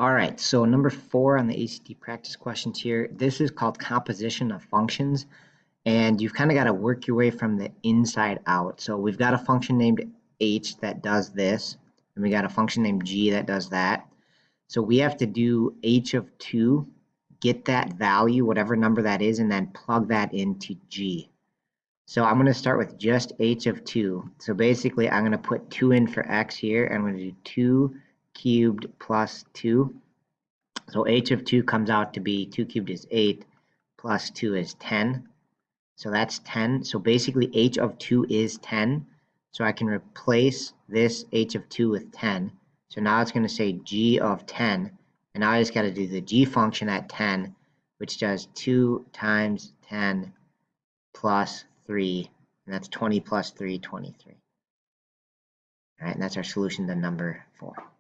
All right, so number 4 on the ACT practice questions here. This is called composition of functions, and you've kind of got to work your way from the inside out. So we've got a function named h that does this, and we got a function named g that does that. So we have to do h of 2, get that value, whatever number that is, and then plug that into g. So I'm going to start with just h of 2. So basically, I'm going to put 2 in for x here, and I'm going to do 2 cubed plus 2. So h of 2 comes out to be 2 cubed is 8 plus 2 is 10. So that's 10. So basically h of 2 is 10. So I can replace this h of 2 with 10. So now it's going to say g of 10. And now I just got to do the g function at 10, which does 2 times 10 plus 3. And that's 20 plus 3, 23. All right, and that's our solution to number 4.